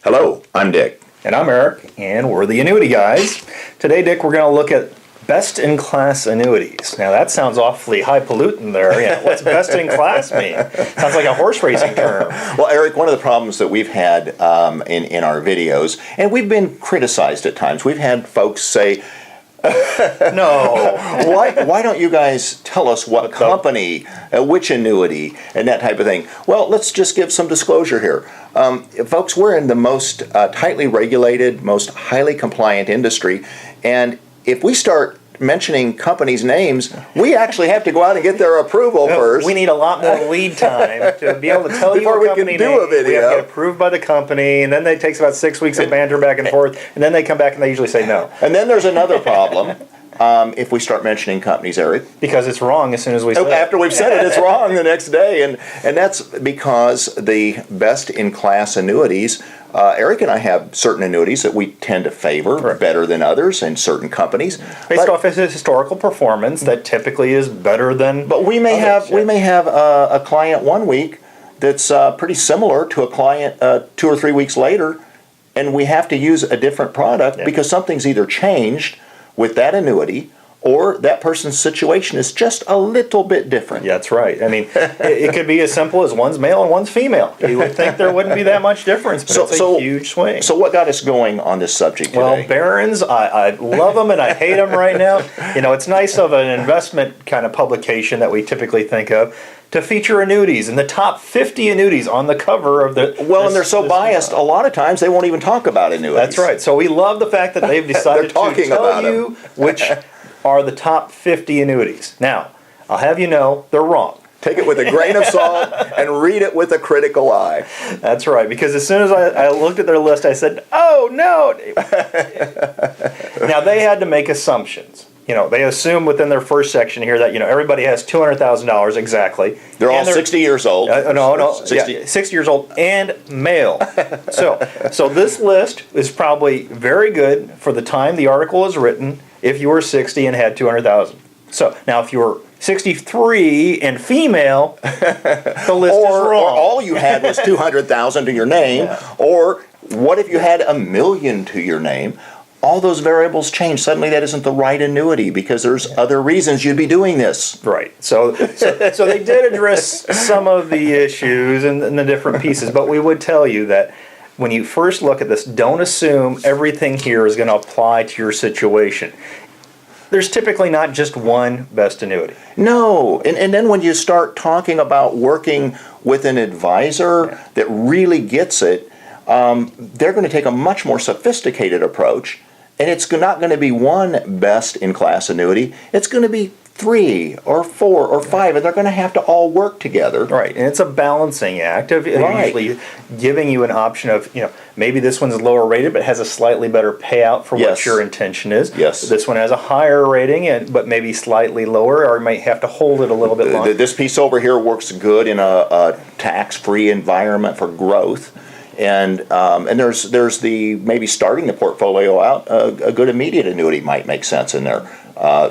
Hello, I'm Dick. And I'm Eric, and we're the Annuity guys. Today, Dick, we're going to look at best-in-class annuities. Now, that sounds awfully highfalutin there. Yeah, what's best-in-class mean? Sounds like a horse racing term. Well, Eric, one of the problems that we've had in our videos, and we've been criticized at times, we've had folks say, No. why don't you guys tell us what company, which annuity, and that type of thing? Well, let's just give some disclosure here. Folks, we're in the most tightly regulated, most highly compliant industry, and if we start mentioning companies' names, we actually have to go out and get their approval first. We need a lot more lead time to be able to tell you Before a company we can do a video. We have to get approved by the company, and then it takes about 6 weeks of banter back and forth, and then they come back and they usually say no. And then there's another problem. If we start mentioning companies, Eric. Because it's wrong as soon as we say it. After we've said it, it's wrong the next day. And that's because the best-in-class annuities, Eric and I have certain annuities that we tend to favor better than others in certain companies. Based off his historical performance, that typically is better than But we may have a client one week that's pretty similar to a client 2 or 3 weeks later, and we have to use a different product because something's either changed with that annuity, or that person's situation is just a little bit different. Yeah, that's right. I mean, it could be as simple as one's male and one's female. You would think there wouldn't be that much difference, but it's a huge swing. So what got us going on this subject today? Well, Barron's, I love them and I hate them right now. You know, it's nice of an investment kind of publication that we typically think of to feature annuities and the top 50 annuities on the cover of the... Well, and they're so biased, a lot of times they won't even talk about annuities. That's right. So we love the fact that they've decided to tell you which are the top 50 annuities. Now, I'll have you know, they're wrong. Take it with a grain of salt and read it with a critical eye. That's right, because as soon as I looked at their list, I said, oh, no. Now, they had to make assumptions. You know, they assume within their first section here that, you know, everybody has $200,000 exactly. They're all 60 years old. No, 60 years old and male. So this list is probably very good for the time the article is written if you were 60 and had 200,000. So now if you were 63 and female, the list is wrong. Or all you had was 200,000 to your name, or what if you had $1 million to your name? All those variables change. Suddenly that isn't the right annuity because there's other reasons you'd be doing this. Right. So they did address some of the issues and the different pieces, but we would tell you that when you first look at this, don't assume everything here is going to apply to your situation. There's typically not just one best annuity. No. And then when you start talking about working with an advisor that really gets it, they're going to take a much more sophisticated approach. And it's not going to be one best-in-class annuity. It's going to be 3 or 4 or 5, and they're going to have to all work together. Right, and it's a balancing act of usually giving you an option of, you know, maybe this one's lower rated but has a slightly better payout for what your intention is. Yes. This one has a higher rating but maybe slightly lower, or you might have to hold it a little bit longer. This piece over here works good in a tax-free environment for growth. And there's the maybe starting the portfolio out, a good immediate annuity might make sense in there.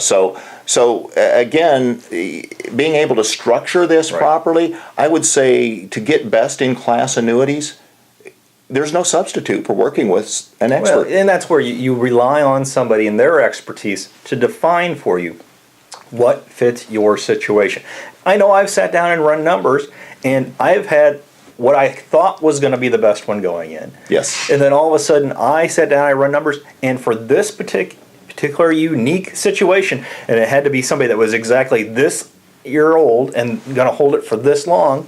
So again, being able to structure this properly, I would say to get best-in-class annuities, there's no substitute for working with an expert. Well, and that's where you rely on somebody and their expertise to define for you what fits your situation. I know I've sat down and run numbers, and I've had what I thought was going to be the best one going in. Yes. And then all of a sudden, I sat down, I run numbers, and for this particular unique situation, and it had to be somebody that was exactly this year old and going to hold it for this long,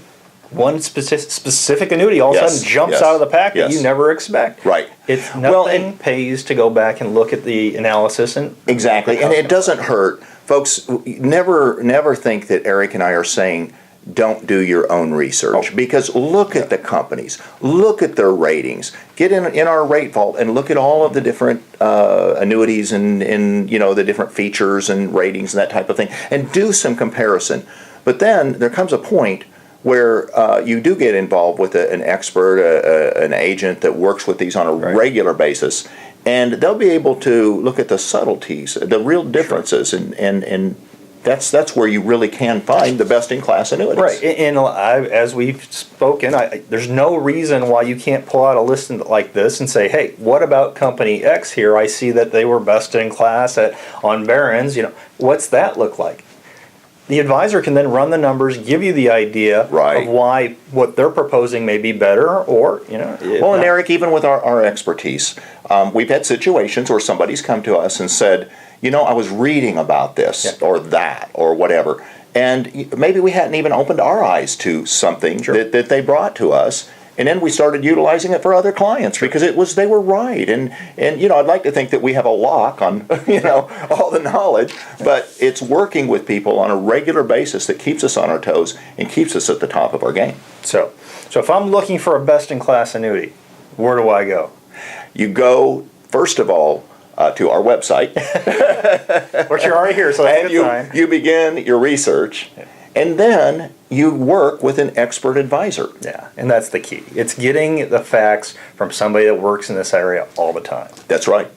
one specific annuity all of a sudden jumps out of the pack that you never expect. Right. It's nothing pays to go back and look at the analysis and exactly, and it doesn't hurt, folks. Never think that Eric and I are saying don't do your own research, because look at the companies, look at their ratings, get in our rate vault and look at all of the different annuities and you know the different features and ratings and that type of thing, and do some comparison. But then there comes a point where you do get involved with an expert, an agent that works with these on a regular basis, and they'll be able to look at the subtleties, the real differences, and that's where you really can find the best-in-class annuities. Right, and as we've spoken, there's no reason why you can't pull out a list like this and say, hey, what about company X here? I see that they were best in class on Barron's. What's that look like? The advisor can then run the numbers, give you the idea Right. of why what they're proposing may be better, or Well, and Eric, even with our expertise, we've had situations where somebody's come to us and said, I was reading about this or that or whatever, and maybe we hadn't even opened our eyes to something that they brought to us, and then we started utilizing it for other clients because they were right, and I'd like to think that we have a lock on all the knowledge, but it's working with people on a regular basis that keeps us on our toes and keeps us at the top of our game. So if I'm looking for a best-in-class annuity, where do I go? You go, first of all, to our website. But you're already here, so that's a good time. You begin your research, and then you work with an expert advisor. Yeah, and that's the key. It's getting the facts from somebody that works in this area all the time. That's right.